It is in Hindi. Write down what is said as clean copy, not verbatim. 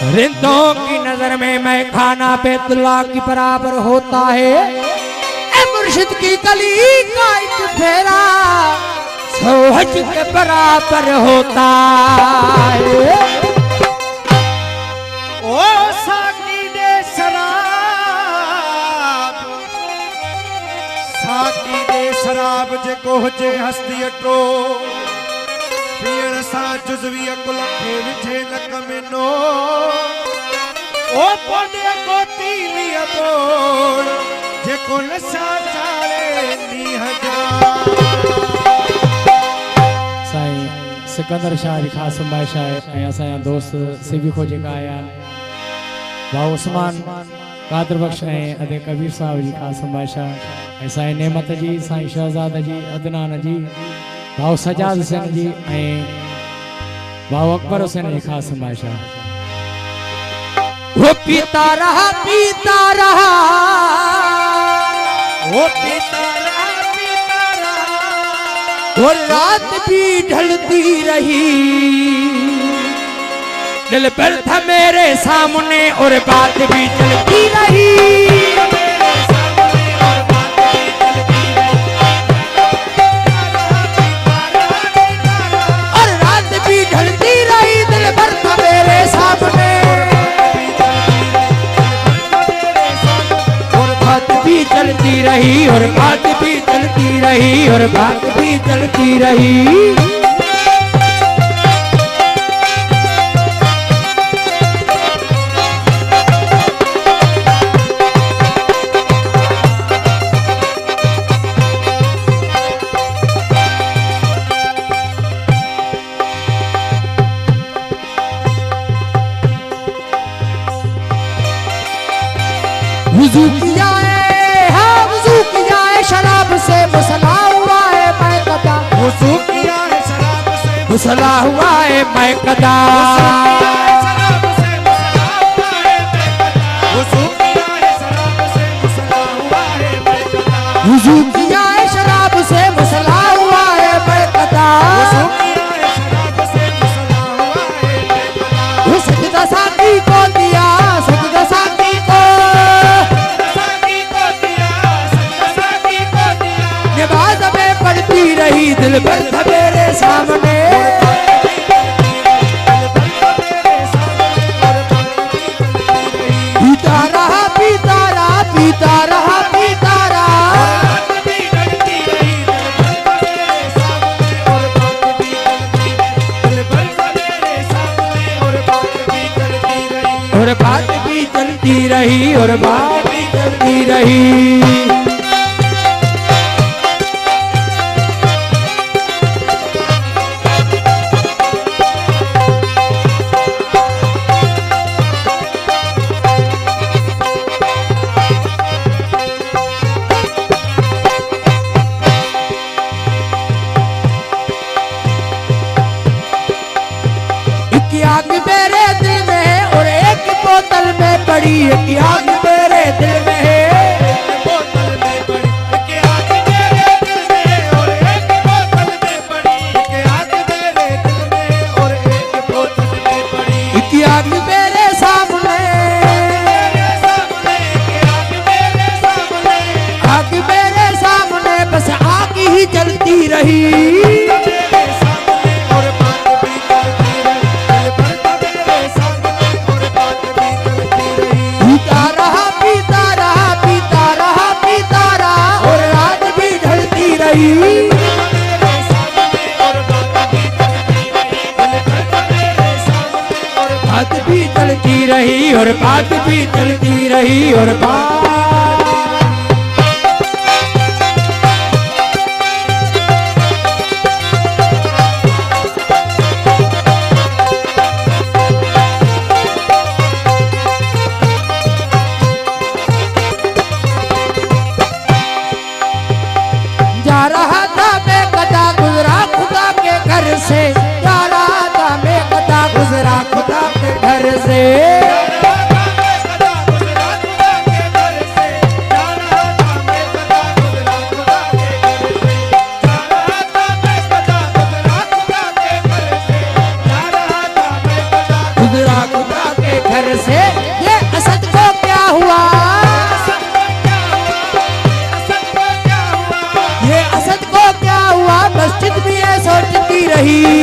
रिंदों की नजर में मैं खाना बैतुल्ला की बराबर होता है। ए मुर्शिद की कली का एक फेरा सोहज के बराबर होता है। ओ साकी दे शराब, साकी दे शराब जेको हुजे हस्ती अटो पीण सां जुज़वी अकुल खे विझे न कमिनो। ओ पोडे को तीली बोड़ जेको नशा चाले नीह जा। साईं सिकंदर शाह जी खास फरमाइश है ऐं असांजा दोस्त सिबिखो जेका आया भाउ उस्मान कादर बख्श ऐं अदे कबीर साहब जी खास फरमाइश है ऐं साईं नेमत जी, साईं शहजाद जी, अदनान जी, भाउ सजाद हुसैन जी ऐं भाउ अकबर हुसैन जी खास फरमाइश है। वो पीता रहा वो पीता रहा और रात भी ढलती रही। दिल पर था मेरे सामने और बात भी चलती रही। और रात भी ढलती रही, दिल पर था मेरे सामने और बात भी चलती रही, और बात भी चलती रही, और बात भी चलती रही। वुज़ू किया है, हाँ वुज़ू किया है शराब से मुसला हुआ है मैं कदा। वुज़ू किया है शराब से मुसला हुआ है मैं कदा। वुज़ू किया है शराब से मुसला हुआ है मैं कदा। वुज़ू किया है शराब से मुसला हुआ है मैं कदा। वुज़ू किया है शराब से मुसला हुआ है मैं कदा। वो सजदा साकी को दिया, सजदा साकी को नमाज में पढ़ती रही, दिल पर था मेरे सामने। पीता रहा पीता रहा पीता रहा पीता रहा। और बात भी चलती रही, और बात भी चलती रही। आग मेरे दिल में है और एक बोतल में पड़ी। एक आग मेरे दिल में है, एक बोतल में पड़ी। एक आग मेरे दिल में और एक बोतल में पड़ी। एक आग मेरे दिल में और एक बोतल में पड़ी। एक आग मेरे सामने, आग मेरे सामने बस आग ही जलती रही। बात भी चलती रही, और बात भी चलती रही, और बात जा रहा था मैं कदा गुजरा खुदा के घर से। जा रहा था मैं कदा गुजरा खुदा के घर से। घर से ये असद को क्या हुआ, ये असद को क्या हुआ, मस्जिद भी है सोचती रही।